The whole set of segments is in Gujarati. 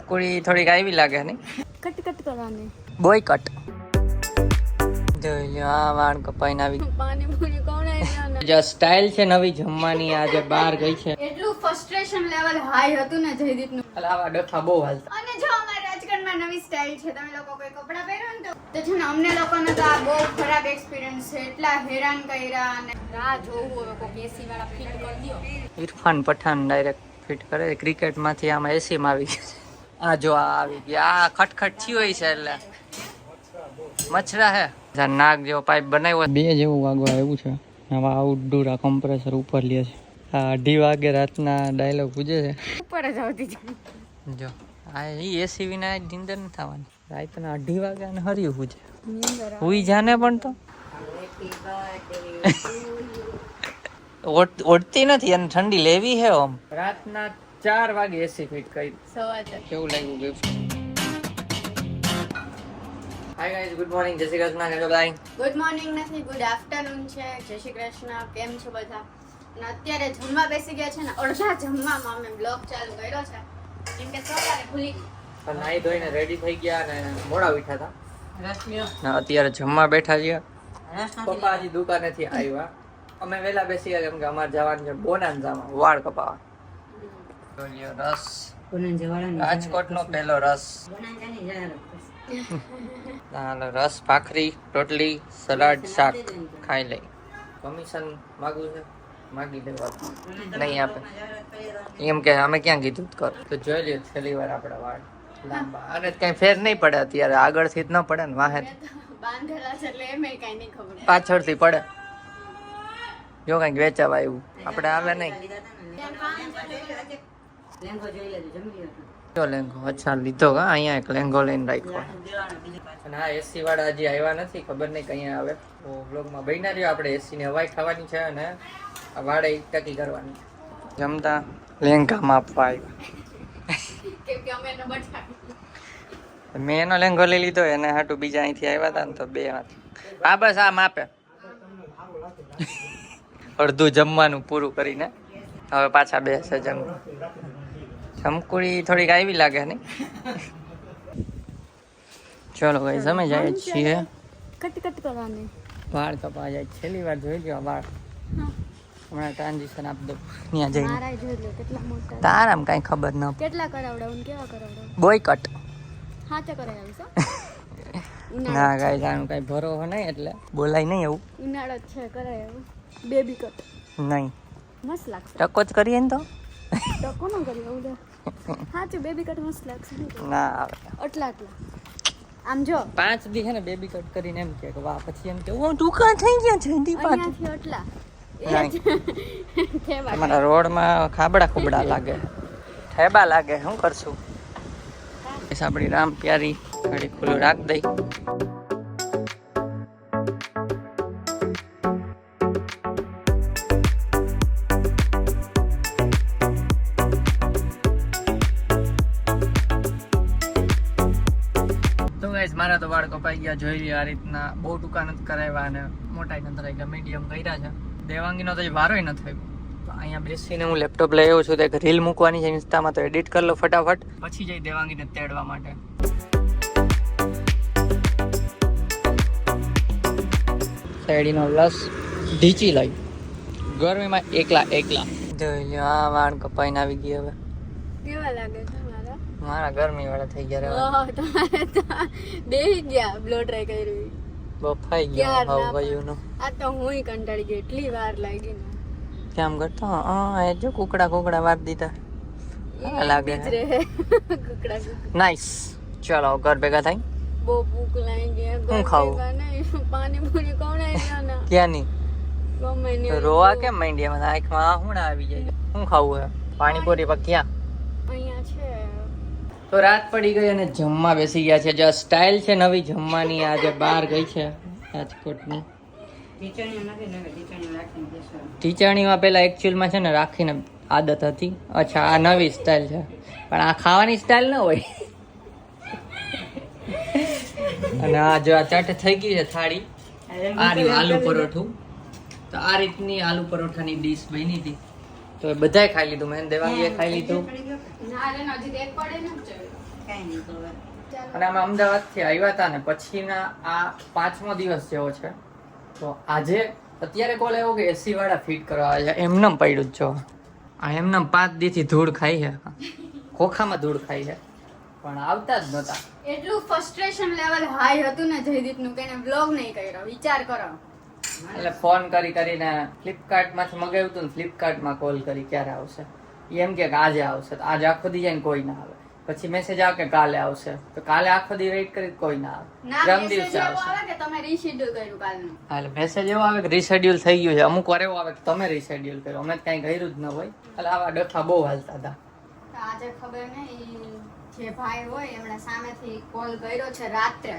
ચમકુડી થોડીક આવી લાગે ને કટ કટ કરવાની બોય કટ જોઈ લ્યો આ વાળ કપાઈને આવી પાણીપુરી કોણ આવી જે સ્ટાઇલ છે નવી જમવાની આજે બહાર ગઈ છે એટલું ફ્રસ્ટ્રેશન લેવલ હાઈ હતું ને જયદીપ નું આવા ડખા બહુ હાલતા અને જો અમારા રાજકોટમાં નવી સ્ટાઇલ છે તમે લોકો કોઈ કપડા પહેરો ને તો છે ને અમને લોકોને તો આ બહુ ખરાબ એક્સપિરિયન્સ છે એટલા હેરાન કર્યા અને રાહ જોવું હવે કોઈ એસી વાળા ફિટ કરી દો ઇરફાન પઠાણ ડાયરેક્ટ ફિટ કરે ક્રિકેટ માંથી આમાં એસી માં આવી ગયું છે આ જો આ આવી ગયા આ ખટખટ થી હોય છે એટલે મચ્છરા હે નાક જેવો પાઇપ બનાવ્યો બે જેવું વાગવા આવ્યું છે હવે આઉટડોર આ કમ્પ્રેસર ઉપર લે છે આ 2:30 વાગે રાતના ડાયલોગ પૂછે છે ઉપર જ આવતી જાય જો આ એસી વિના નીંદર ન થવાની રાતના 2:30 વાગે અને હર્યું પૂછે હુઈ જાને પણ તો ઓળતી નથી અને ઠંડી લેવી હે આમ રાતના 4 વાગે એસી ફિટ કરી સવા કેવું લાગ્યું gift hi guys good morning જય શ્રી કૃષ્ણ કેમ છો બધા ગુડ મોર્નિંગ નથી ગુડ આફ્ટરનૂન છે જય શ્રી કૃષ્ણ કેમ છો બધા અને અત્યારે જમવા બેસી ગયા છે ને અડધા જમવામાં અમે બ્લોગ ચાલુ કર્યો છે કેમ કે સવારે ભૂલી નાઈ ધોઈને રેડી થઈ ગયા અને મોડા ઉઠ્યા હતા અત્યારે જમવા બેઠા છીએ પપ્પા હજી દુકાનેથી આવ્યા અમે વહેલા બેસી ગયા કેમ કે અમારે જવાનું છે બોનાન્ઝામાં વાળ કપાવવા રસ રાજકોટનો પહેલો રસ રસ ભાખરી રોટલી સલાડ શાક ખાઈ લઈ કમિશન માગું છે માગી દેવા નહીં આપે એમ કે અમે ક્યાં કીધું કર તો જોઈ લ્યો છેલ્લી વાર આપણા વાળ લાંબા અને કઈ ફેર નહીં પડે અત્યારે આગળથી જ ન પડે ને વાહે બાંધેલા છે એટલે એમ કઈ નહીં ખબર પાછળથી પડે જો કઈક વેચાવા આવ્યું આપણે આવે નહીં જો લેંગો અચ્છા લીધો કા અહીંયા એક લેંગો લઈને રાખ્યો અને હા એસી વાળા હજી આવ્યા નથી ખબર નહીં કઈ આવે તો બ્લોગમાં બન્યા રહ્યો આપણે એસી ની હવાઈ ખાવાની છે અને વાડે ટકી કરવાની જમતા લેંગામાં આપવા આવ્યા કેમ કે અમે એનો બટાવી મેં એનો લેંગો લઈ લીધો એને હાટું બીજા અહીંથી આવ્યા હતા ને તો બે હાથ હા બસ આ માપે અડધું જમવાનું પૂરું કરીને હવે પાછા બેસે જમકુડી થોડીક આવી લાગે ને ચલો ભાઈ સમય જાય છીએ કટ કટ કરવાની વાળ કપા જાય છેલ્લી વાર જોઈ લ્યો વાળ હમણાં ટ્રાન્ઝિશન આપી દઉં ત્યાં જઈને મારા જોઈ લો કેટલા મોટા તારામ કઈ ખબર ન કેટલા કરાવડાવું કેવા કરાવડાવું બોય કટ હાચા કરાવીશ ના ગાય આનું કઈ ભરોસો નહીં એટલે બોલાય નહીં એવું ઉનાળો જ છે કરાય એવું બેબી કટ નહીં મસ્ત લાગશે ટકો જ કરીએ ને તો કોનો કરી આવું હાચું બેબી કટ મસ્ત લાગશે ના આવે આટલા આમ જો 5 દી છે ને બેબી કટ કરીને એમ કે વાહ પછી એમ કે ઓ ટૂંકા થઈ ગયા જલ્દી અહીંયાથી આટલા તમારા રોડમાં ખાબડા ખુબડા લાગે ઠેબા લાગે શું કરશું આપણી રામ પ્યારી ગાડી ખુલ્લું રાખ દઈ મારા તો વાળ કપાઈ ગયા જોઈ લ્યો આ રીતના બહુ ટૂંકા નથી કરાવ્યા અને મોટા નથી થઈ ગયા મીડિયમ કર્યા છે દેવાંગીનો તો વારોય ન થયો તો અહીંયા બેસીને હું લેપટોપ લઈ આવ્યો છું તો એક રીલ મૂકવાની છે ઇન્સ્ટામાં તો એડિટ કરી લો ફટાફટ પછી જઈ દેવાંગીને તેડવા માટે શેરડીનો રસ ઢીચી લઈ ગરમીમાં એકલા જોઈ લ્યો આ વાળ કપાઈને આવી ગઈ હવે કેવા લાગે છે મારા ગરમી વાળા થઈ ગયા બેહી ગયા બ્લો ટ્રાય કરી બફાઈ ગયા હાવ વયુનો આ તો હુંય કંટાળી ગઈ એટલી વાર લાગી ને કેમ કરતો એ જો કુકડા વાર દીધા લાગે કુકડા નાઈસ ચલો ઘર ભેગા થઈ બહુ ભૂખ લાગી ગયા હું ખાવું પાણીપુરી કોણ આવ્યા ક્યાંની ગમે ને રોવા કેમ માંડ્યા મને આંખમાં હું આવી જાય હું ખાવું હે પાણીપુરી પર ક્યાં અહીંયા છે તો રાત પડી ગઈ અને જમવા બેસી ગયા છે જે સ્ટાઇલ છે નવી જમવાની આજે બહાર ગઈ છે રાજકોટની ટીચણીમાં પેલા એકચ્યુઅલમાં છે ને રાખીને આદત હતી અચ્છા આ નવી સ્ટાઇલ છે પણ આ ખાવાની સ્ટાઇલ ન હોય અને આ જો આ ચટ થઈ ગઈ છે થાળી આ રહ્યું આલુ પરોઠું તો આ રીતની આલુ પરોઠાની ડીશ બની હતી તો બધાય ખાઈ લીધું મેં દેવાંગીએ ખાઈ લીધું અને અમે અમદાવાદથી આવ્યા હતા ને પછીના આ 5મો દિવસ જેવો છે. તો આજે અત્યારે કોલ આવ્યો કે એસી વાળા ફિટ કરવા આવે છે. એમનેમ પડ્યું જ જો આ એમનેમ 5 દીથી ધૂળ ખાઈ છે, ખોખામાં ધૂળ ખાઈ છે, પણ આવતા જ નહોતા. એટલું ફ્રસ્ટ્રેશન લેવલ હાઈ હતું ને જયદીપનું કે એને વ્લોગ નહીં કર્યો. વિચાર કરો. એટલે ફોન કરીને ફ્લિપકાર્ટ માંથી મગાવ્યું હતું ને ફ્લિપકાર્ટમાં કોલ કરી ક્યારે આવશે. એમ કે આજે આવશે, તો આજે આખો દી જઈને કોઈ ના આવે. પછી મેસેજ આવે કે કાલે આવશે, તો કાલે આખો દી વેઇટ કરી કોઈ ના આવે. ના ત્રણ મેસેજ દિવસે એવો આવશે. આવે કે તમે રીશેડ્યુલ કર્યું કાલનું. હા, એટલે મેસેજ એવો આવે કે રીશેડ્યુલ થઈ ગયું છે. અમુક વાર એવો આવે કે તમે રીશેડ્યુલ કર્યો, અમે કઈ કર્યું જ ન હોય. એટલે આવા ડખા બહુ હાલતા હતા. તો આજે ખબર નહીં જે ભાઈ હોય એમણે સામેથી કોલ કર્યો છે રાત્રે.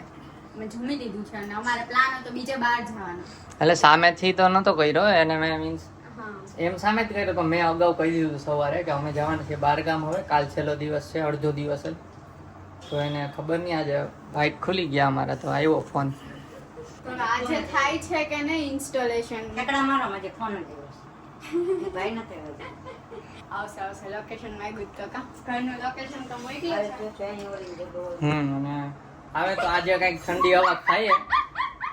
મેં જમી લીધું છે અને અમારે પ્લાન હતો બીજે બહાર જવાનો. એટલે સામેથી તો નતો કર્યો એને, મેં મીન્સ હા એમ સામે જ કર્યો, પણ મેં અગાઉ કહી દીધું સવારે કે અમે જવાના છીએ બહારગામ. હવે કાલ છેલ્લો દિવસ છે, અડધો દિવસ જ. તો એને ખબર નહીં, આજે વાઇટ ખુલી ગયા અમારા, તો આવ્યો ફોન. તો આજે થાય છે કે નહીં ઇન્સ્ટોલેશન? આવશે લોકેશન માંગ્યું તો કા ઘરનું લોકેશન તો મોકલ્યું છે. અને હવે તો આજે કઈક ઠંડી હવા ખાઈએ,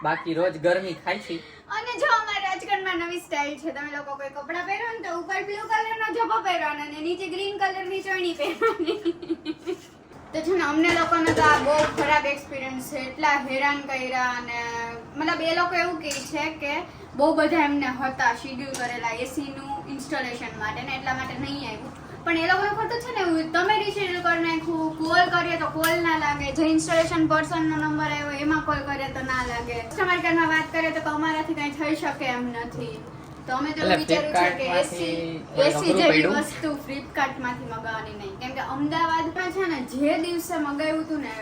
બાકી રોજ ગરમી ખાઈ છે. અને જો અમારા રાજકોટમાં નવી સ્ટાઇલ છે. તમે લોકો કોઈ કપડા પહેરો ને તો ઉપર બ્લુ કલરનો જબ્બો પહેરવાનો અને નીચે ગ્રીન કલરની ચણી પહેરવાની. તો છે ને અમને લોકોને તો આ બહુ ખરાબ એક્સપિરિયન્સ છે. એટલા હેરાન કર્યા અને મતલબ એ લોકો એવું કહે છે કે બહુ બધા એમને હતા શેડ્યુલ કરેલા એસી નું ઇન્સ્ટોલેશન માટે ને એટલા માટે નહીં આવ્યું. પણ એ લોકોને ખોટું છે ને એવું, તમે રીશેડ્યુલ કરી નાખ્યું, કોલ કરીએ તો કોલ ના લાગે, જે ઇન્સ્ટોલેશન પર્સનનો નંબર આવ્યો એમાં કોલ કરીએ તો ના લાગે, કસ્ટમર કેરમાં વાત કરીએ તો અમારાથી કંઈ થઈ શકે એમ નથી. તો અમે તો એવું વિચાર્યું છે કે એસી જેવી વસ્તુ ફ્લિપકાર્ટમાંથી મગાવવાની નહીં. કેમ કે અમદાવાદમાં છે ને જે દિવસે મગાવ્યું હતું ને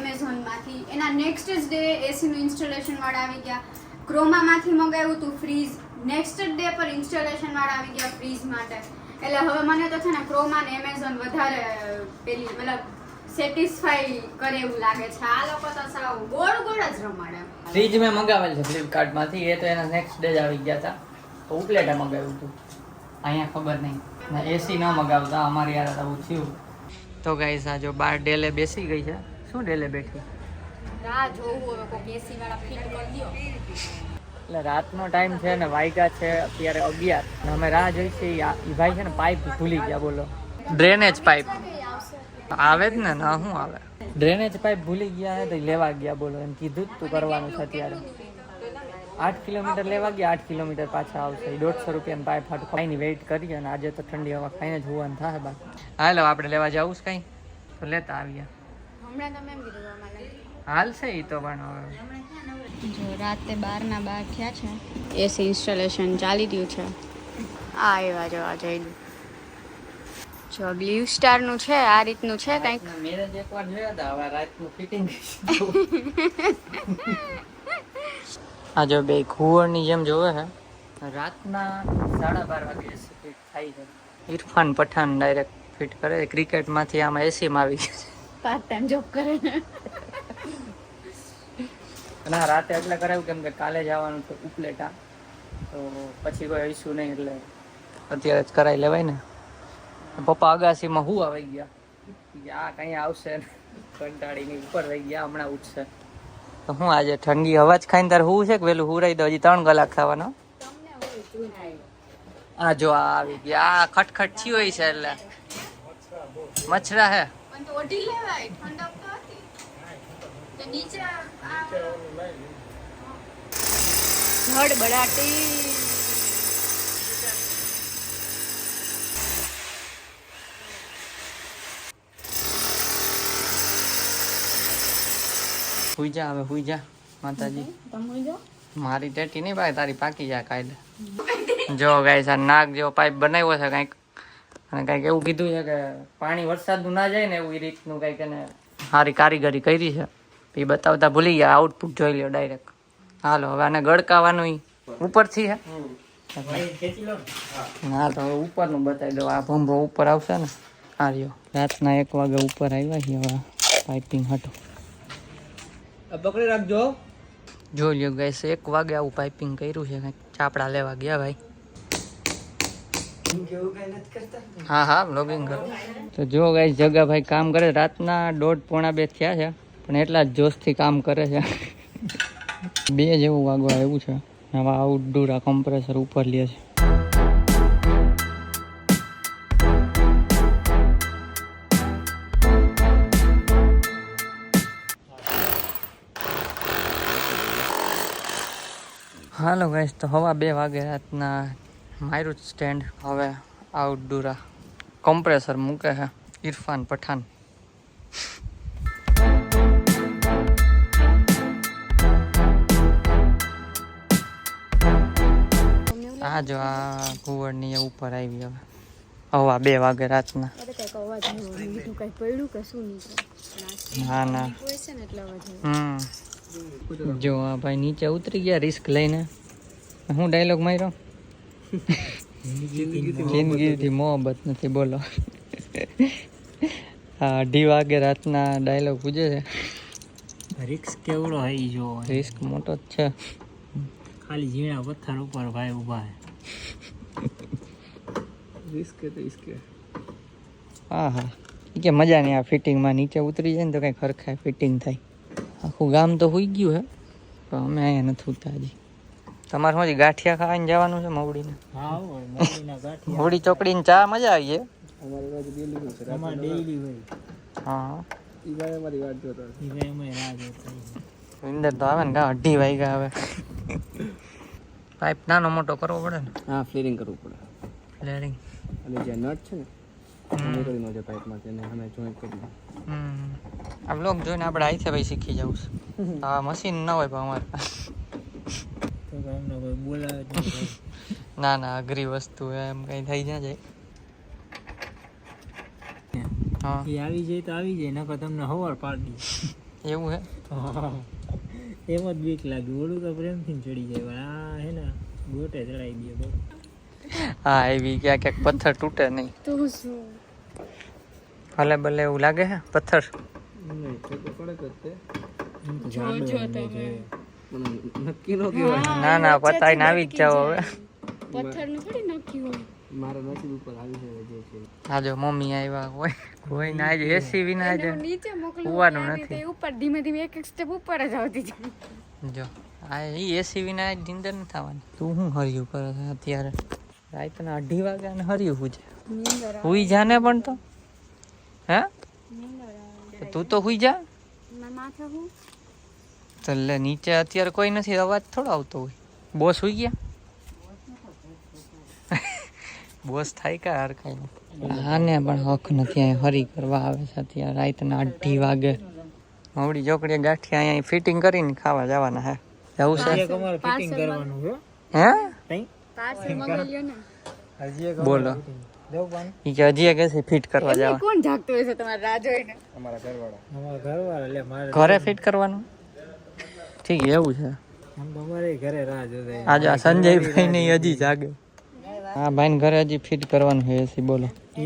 એમેઝોનમાંથી એના નેક્સ્ટ જ ડે એસીનું ઇન્સ્ટોલેશન વાળા આવી ગયા. ક્રોમામાંથી મગાવ્યું હતું ફ્રીજ, નેક્સ્ટ ડે પર ઇન્સ્ટોલેશન વાળા આવી ગયા ફ્રીજ માટે. એટલે હવે મને તો છે ને ક્રોમા ને એમેઝોન વધારે પેલી મતલબ સેટિસ્ફાઈ કરે એવું લાગે છે. આ લોકો તો સાવ ગોળ ગોળ જ રમાડે. ફ્રીજ મેં મંગાવેલ છે ફ્લિપકાર્ટમાંથી, એ તો એના નેક્સ્ટ ડે જ આવી ગયા હતા. તો ઉપલેટા મંગાવ્યું હતું, અહીંયા ખબર નહીં. એસી ન મગાવતા, અમારી યાર આવું થયું. તો ગાઈસ આ જો બાર ડેલે બેસી ગઈ છે. શું ડેલે બેઠી? રાહ જોવું હવે કોક એસી વાળા ફિટ કરી દો. એટલે રાતનો ટાઈમ છે ને વાગ્યા છે અત્યારે 11 ને અમે રાહ જોઈ છે. એ ભાઈ છે ને પાઇપ ભૂલી ગયા, બોલો. ડ્રેનેજ પાઇપ આવે જ ને, ના શું આવે? ડ્રેનેજ પાઇપ ભૂલી ગયા હે તો લેવા ગયા, બોલો. એમ કીધું જ તું કરવાનું છે. અત્યારે 8 કિલોમીટર લેવા ગયા, 8 કિલોમીટર પાછા આવશે. 150 રૂપિયાની પાઇપ હાટું ખાઈને વેઇટ કરીએ અને આજે તો ઠંડી હવા ખાઈને જ હોવાનું થાય. બાકી હાલો આપણે લેવા જવું છે કંઈ તો લેતા આવ્યા. હમણાં તમે એમ કીધું અમારે હાલશે એ તો, પણ હવે જો રાતે 12 થયા છે, એસી ઇન્સ્ટોલેશન ચાલી રહ્યું છે. આ એવા જો આ જઈ જો બ્લુ સ્ટારનું છે, આ રીતનું છે કંઈક. મેરેજ એકવાર જોયા હતા, હવે રાતનું ફિટિંગ. આ જો બે ઘુવડની જેમ જોવે છે. રાતના 12:30 વાગે એસી ફિટ થાય છે. ઇરફાન પઠાણ ડાયરેક્ટ ફિટ કરે છે. ક્રિકેટમાંથી આમાં એસીમાં આવી ગયું છે. પાર્ટ ટાઈમ જોબ કરે ને. ના રાતે એટલે કરાવ્યું કેમ કે કાલે જવાનું તો ઉપલેટા, તો પછી કોઈ ઇસ્યુ નહીં, એટલે અત્યારે જ કરાવી લેવાય ને. પપ્પા અગાસીમાં હું આવી ગયા, આ કઈ આવશે ને, કંટાળીની ઉપર રહી ગયા, હમણાં ઉઠશે. તો હું આજે ઠંડી હવા જ ખાઈને તારે હું છે કે વેલું હુરાઈ દો, હજી 3 કલાક થવાનો. આ જો આ આવી ગયા, આ ખટખટ થયું હોય છે એટલે મચ્છરા હે. પણ તો ઓઢી લેવાય, ઠંડક તો હતી. તો નીચે ધડબડાટી હુઈ જા હવે, હુઈ જા માતાજી. મારી ટેટી નહીં ભાઈ, તારી પાકી જાય કાલે. જો ગાઈસ આ નાક જેવો પાઇપ બનાવ્યો છે કંઈક, અને કંઈક એવું કીધું છે કે પાણી વરસાદનું ના જાય ને એવું એ રીતનું કંઈક એને સારી કારીગરી કરી છે. એ બતાવતા ભૂલી ગયા, આઉટપુટ જોઈ લ્યો ડાયરેક્ટ. હાલો હવે આને ગળકાવાનું ઉપરથી હે. હા તો હવે ઉપરનું બતાવી દો. આ ભંભો ઉપર આવશે ને. આ રહ્યો રાતના 1 વાગે ઉપર આવ્યા છીએ હવે પાઇપિંગ હાટું. પકડી રાખજો. જોઈ લ્યો ગાઈસ 1 વાગે આવું પાઇપિંગ કર્યું છે. કંઈક ચાપડા લેવા ગયા ભાઈ. હા હા બ્લોગિંગ કરો. તો જો ગાઈસ જગાભાઈ કામ કરે, રાતના 1:30-1:45 થયા છે પણ એટલા જ જોશથી કામ કરે છે. 2 જેવું વાગવા આવ્યું છે. હવે આઉટડોર આ કમ્પ્રેસર ઉપર લે છે. હાલો ગાઈસ, તો હવા 2 વાગે રાતના મારું સ્ટેન્ડ હવે આઉટડોર કમ્પ્રેસર મૂકે છે ઇરફાન પઠાણ. આ જો આ કુવડની ઉપર આવી હવે હવા 2 વાગે રાતના. ના ના જો આ ભાઈ નીચે ઉતરી ગયા રિસ્ક લઈને. હું ડાયલોગ માર્યો? જિંદગીથી મોહબ્બત નથી, બોલો. 2:30 વાગે રાતના ડાયલોગ પૂછે છે. રિસ્ક કેવડો હઈ જો, રિસ્ક મોટો જ છે. ખાલી ઝીણા પથ્થર ઉપર ભાઈ ઊભા હા હા કે મજા નહીં આ ફિટિંગમાં. નીચે ઉતરી જાય ને તો કંઈ ખરખાય ફિટિંગ થાય. આખું ગામ તો હોઈ ગયું હે પણ અમે અહીંયા નથી ઉતા હજી. તમારે શું ગાંઠિયા ખાઈને જવાનું છે મવડીને? હા મવડીના ગાંઠિયા, મવડી ચોકડીને ચા મજા આવી છે. અમારે ડેઈલી હોય. હા અંદર તો આવે ને કા 2:30 વાગ્યા આવે. પાઇપ નાનો મોટો કરવો પડે ને. હા ફ્લેરિંગ કરવું પડે. ફ્લેરિંગ અને જે નટ છે ને નીકળી નો જાય પાઇપમાં, તેને અમે જોઈન્ટ કરી. આ બ્લોગ જોઈને આપણે આઈથે ભાઈ શીખી જવું છે. આ મશીન ના હોય પણ અમારે તો અમને કોઈ બોલાવે જ નહીં. ના ના અઘરી વસ્તુ એમ કઈ થઈ ના જાય. હા એ આવી જાય તો આવી જાય, નકર તમને હવાર પાડી એવું હે. એમ જ બીક લાગે. ઓલું તો પ્રેમથી ચડી જાય, પણ આ હે ને ગોટે ચડાવી દે બહુ. હા એવી ક્યાંક ક્યાંક પથ્થર તૂટે નહીં તો શું ભલે ભલે એવું લાગે હે પથ્થર. નહીં તો પડે કરતે નક્કી નો ના ના પતાઈને આવી જ જાવ હવે. પથ્થરનું થોડી નક્કી હોય. મારા નસીબ ઉપર આવી જાય જે છે. આ જો મમ્મી આવ્યા કોઈ ના આજે એસી વિના આજે નીચે મોકલો હોવાનું નથી. ઉપર ધીમે ધીમે એક એક સ્ટેપ ઉપર જ આવતી જાય. જો આ ઈ એસી વિના આજ નીંદર ન થવાની. તું શું હર્યું કરે છે અત્યારે? રાતના 2:30 વાગ્યા ને હર્યું હું છે. હુઈ જાને પણ તો હે તું તો હુઈ જા. માથે હું તો લે નીચે અત્યારે કોઈ નથી, અવાજ થોડો આવતો હોય. બોસ હુઈ ગયા? બોસ થાય કા હર ખાઈને. આને પણ હક નથી, અહીં હરી કરવા આવે છે અત્યારે રાતના 2:30 વાગે. મવડી ચોકડીએ ગાંઠિયા અહીંયા ફિટિંગ કરીને ખાવા જવાના હે. જવું છે? તમારે ફિટિંગ કરવાનું છે હે તઈ પાર્સલ મંગાવ્યો ને. હજી એક બોલો દેવ પાન. ઈ કે હજી કે છે ફિટ કરવા જવા. કોણ જાગતું હોય છે તમારા રાહ જોઈને? અમારા ઘરવાળા. અમારા ઘરવાળા લે મારે ઘરે ફિટ કરવાનું? ઠીક એવું છે. આમ તો અમારે ઘરે રાહ જોતા. આજે આ સંજયભાઈ ને હજી જાગે. હા ભાઈ ને ઘરે હજી ફિટ કરવાનું છે એસી. બોલો હે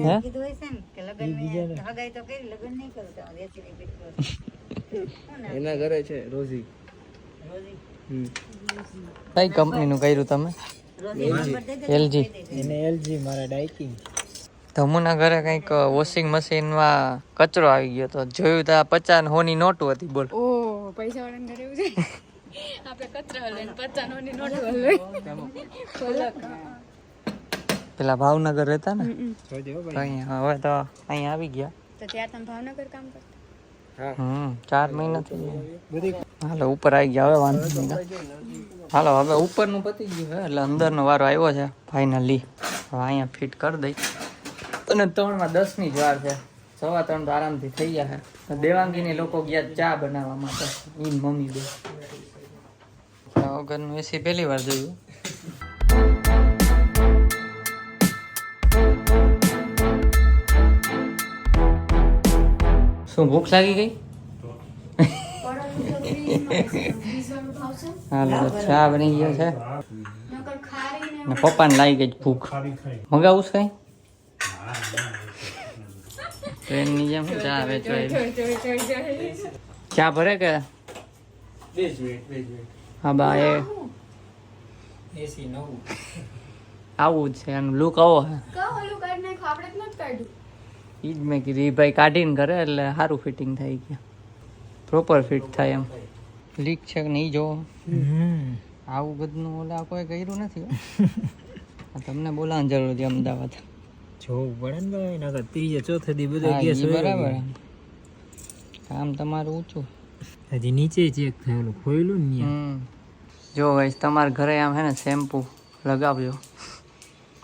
એના ઘરે છે રોઝી. કઈ કંપની નું કર્યું તમે? એલજી. એને એલજી મારા ડાઇકિંગ. ધમુના ઘરે કઈક વોશિંગ મશીનમાં કચરો આવી ગયો તો જોયું તો 50 હોની નોટ હતી. બોલ ઓ પૈસા વાળાને ઘરે એવું છે. આપણે કચરા હલવે 50 ની નોટ હલવે. પેલા ભાવનગર રહેતા ને જોજો તો અહીંયા હવે તો અહીંયા આવી ગયા. તો ત્યાં તમે ભાવનગર કામ કરતા? 4 મહિના થઈ ગયા. હાલો ઉપર આવી ગયા હવે વાંધો નહીં. હાલો હવે ઉપરનું પતી ગયું હે એટલે અંદરનો વારો આવ્યો છે ફાઇનલી. હવે અહીંયા ફિટ કરી દઈ અને 3 માં 10 ની જ વાર છે. 3:15 તો આરામથી થઈ ગયા છે. દેવાંગીની લોકો ગયા ચા બનાવવા માટે. ઈ મમ્મી બે ચા વગરનું એસી પહેલી વાર જોયું. શું ભૂખ લાગી ગઈ? હાલો ચા બની ગયો છે ને પપ્પાને લાગી ગઈ ભૂખ. મગાવું છે કઈ? ટ્રેનની જેમ શું ચા વેચવાય? ચા ભરે કે? હા બા એ એસી નવું આવું જ છે એનું લુક આવો હે કહો ઓલું કરી નાખો, આપણે જ નથી કાઢ્યું. ઈ જ મેં કીધું ઈ ભાઈ કાઢીને કરે એટલે સારું ફિટિંગ થાય ગયા પ્રોપર ફિટ થાય એમ લીક છે કે નહીં જો આવું બધું ઓલા કોઈ કર્યું નથી હો. આ તમને બોલાવવાની જરૂર હતી અમદાવાદ જોવું પડે ને ભાઈ, નકર ત્રીજે ચોથે દી બધો હા, ગેસ ઈ બરાબર કામ તમારું ઊંચું હજી નીચે ચેક થયેલું ખોયલું ને જો ગાઈસ તમારા ઘરે આમ હે ને શેમ્પુ લગાવજો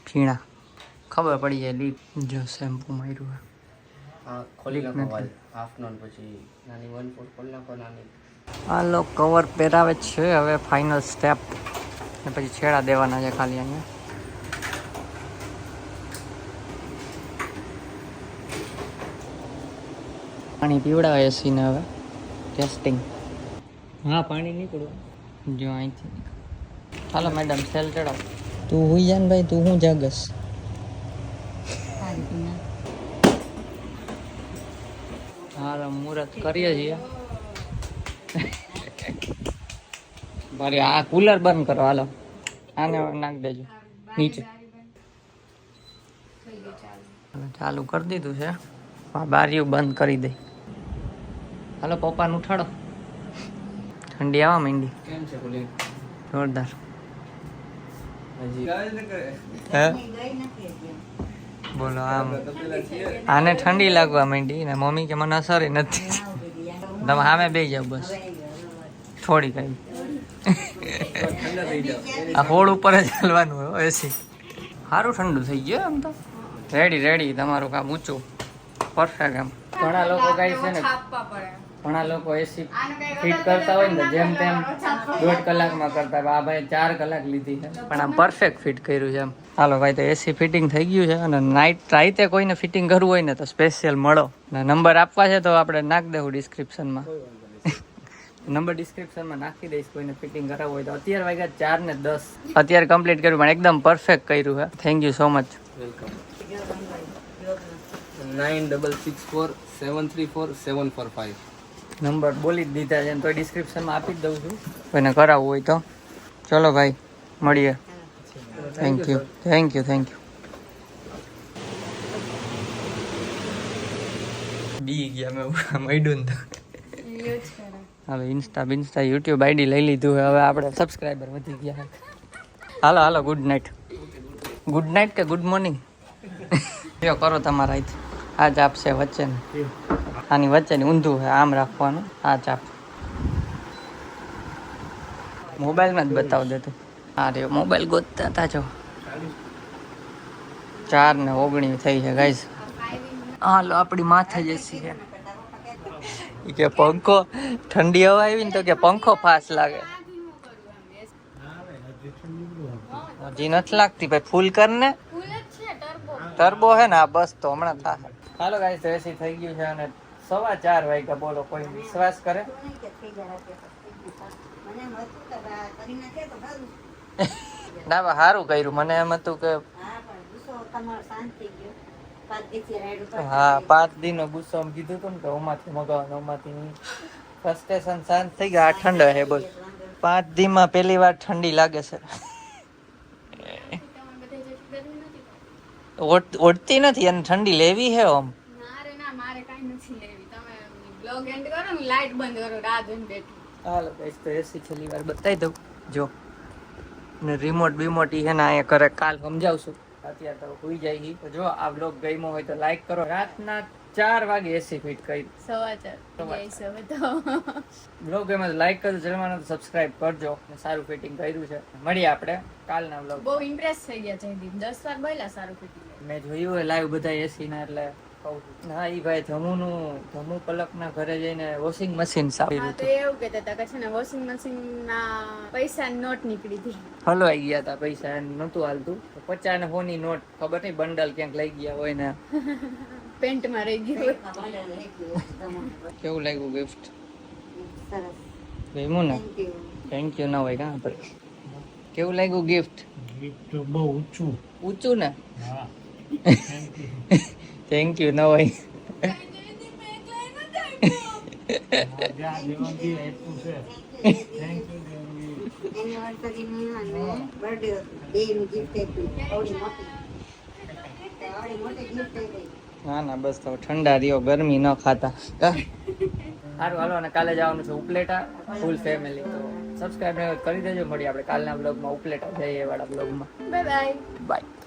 ફીણા ખબર પડી જાય લીક જો શેમ્પુ માર્યું હે હા ખોલી નાખો વાલ હાફ નોન પછી નાની 1/4 ખોલી નાખો નાની આ લોકો કવર પહેરાવે જ છે હવે ફાઇનલ સ્ટેપ ને પછી છેડા દેવાના છે ખાલી અહીંયા પાણી પીવડાવે એસીને હવે ટેસ્ટિંગ હા પાણી નીકળ્યું જો અહીંથી હાલો મેડમ સેલ ચડાવ તું હુઈ જા ને ભાઈ તું હું જાગસ હાલો મુહૂર્ત કરીએ છીએ ભાઈ આ કુલર બંધ કરો હાલો આને નાખ દેજો નીચે હાલો, ચાલુ કરી દીધું છે આ બારીઓ બંધ કરી દે હાલો પપ્પાને ઉઠાડો ઠંડી આવવા માંડી કેમ છે ખોલી જોરદાર હજી હે બોલો આમ આને ઠંડી લાગવા માંડી ને મમ્મી કે મને અસર નથી તમે સામે બેસી જાવ બસ થોડી કઈ આ હોળ ઉપર જ હાલવાનું હોય એસી સારું ઠંડુ થઈ ગયું આમ તો રેડી તમારું કામ ઊંચું પરફેક્ટ એમ ઘણા લોકો કઈ છે ને ઘણા લોકો એસી ફિટ કરતા હોય ને જેમ તેમ 1.5 કલાકમાં કરતા હોય. આ ભાઈ 4 કલાક લીધી છે પણ આમ પરફેક્ટ ફિટ કર્યું છે એમ હાલો ભાઈ તો એસી ફિટિંગ થઈ ગયું છે અને રાતે કોઈને ફિટિંગ કરવું હોય ને તો સ્પેશિયલ મળો ને નંબર આપવા છે તો આપણે નાખી દેવું ડિસ્ક્રિપ્શનમાં નંબર ડિસ્ક્રિપ્શનમાં નાખી દઈશ કોઈને ફિટિંગ કરાવવું હોય તો અત્યારે વાગ્યા 4:10 અત્યારે કમ્પ્લીટ કર્યું પણ એકદમ પરફેક્ટ કર્યું છે thank you so much welcome 9664734745 number બોલી જ દીધા છે તો ડિસ્ક્રિપ્શનમાં આપી જ દઉં છું કોઈને કરાવવું હોય તો ચલો ભાઈ મળીએ થેન્ક યુ બી ગયા મેં મળ્યું ને હવે ઇન્સ્ટા યુટ્યુબ આઈડી લઈ લીધું હવે આપણે સબસ્ક્રાઈબર વધી ગયા હાલો ગુડ નાઇટ કે ગુડ મોર્નિંગ જો કરો તમારા અહીંથી આ ચાપ છે વચ્ચેની આની વચ્ચેની ઊંધું છે આમ રાખવાનું આ ચાપ મોબાઈલમાં જ બતાવી દેતું હા રે મોબાઈલ ગોતતા હતા જો 4:19 થઈ છે ગાઈઝ હાલો આપણી માથે જ એસી છે ઈ કે પંખો ઠંડી હવા આવી ને તો કે પંખો ફાસ લાગે હજી નથી લાગતી ભાઈ ફૂલ કર ને ટર્બો હે ને આ બસ તો હમણાં થાય હાલો ગાઈસ તો એસી થઈ ગયું છે અને 4:15 વાગ્યા બોલો કોઈ વિશ્વાસ કરે ના બા સારું કર્યું મને એમ હતું કે હા 5 દિનનો ગુસ્સો કીધું હતું ને કે ઓમાંથી મગાવવાનું ઓમાંથી ફ્રસ્ટ્રેશન શાંત થઈ ગયા આ ઠંડ હે બોલ 5 દીમાં પહેલી વાર ઠંડી લાગે છે ઓળતી નથી અને ઠંડી લેવી હે ઓમ મારે કાઈ નથી લેવી તમે બ્લોગ એન્ડ કરો ને લાઈટ બંધ કરો રાહ જોઈને બેઠી હાલો ગાઈસ તો એસી છેલ્લી વાર બતાવી દઉં જો ને રિમોટ બીમોટ ઈ હે ને અહીંયા કરે કાલ સમજાવશું અત્યારે તો હોઈ જાય ઈ તો જો આ બ્લોગ ગમ્યો હોય તો લાઈક કરો રાતના 4 વાગે એસી ફિટ કરી 4:15 બ્લોગ ગમ્યો તો લાઈક કરજો જણાવવાનું તો સબસ્ક્રાઇબ કરજો ને સારું ફિટિંગ કર્યું છે મળીએ આપણે કાલના બ્લોગ બહુ ઇમ્પ્રેસ થઈ ગયા છે દીપ 10 વાર બોલ્યા સારું ફિટિંગ મેં જોયું હોય લાઈવ બધા એસી ના એટલે કહું છું. હા ઈ ભાઈ ધમુ પલકના ઘરે જઈને વોશિંગ મશીન સાવ્યું તો એવું કહેતા હતા કે છે ને વોશિંગ મશીન ના પૈસા નોટ નીકળી હતી હલવાઈ ગયા હતા પૈસા નહોતું હાલતું 50 ને 100 ની નોટ ખબર નહીં બંડલ ક્યાંક લઈ ગયા હોય ને પેન્ટમાં રહી ગયું કેવું લાગ્યું ગિફ્ટ ગમ્યું ને થેન્ક યુ ના હોય કાં પર કેવું લાગ્યું ગિફ્ટ તો બહુ ઊંચું ને થેન્ક યુ ના હોય એનિવર્સરીની અને બર્થડે બેયની ગિફ્ટ આપી આવડી મોટી ગિફ્ટ આપી. ના ના બસ તો ઠંડા રહ્યો, ગરમી ન ખાતા. સારું હાલો, અને કાલે જવાનું છે ઉપલેટા ફૂલ ફેમિલી. તો સબસ્ક્રાઈબ કરી દેજો. મળીએ આપણે કાલના બ્લોગમાં, ઉપલેટા જઈએ વાળા બ્લોગમાં. Bye bye. બાય.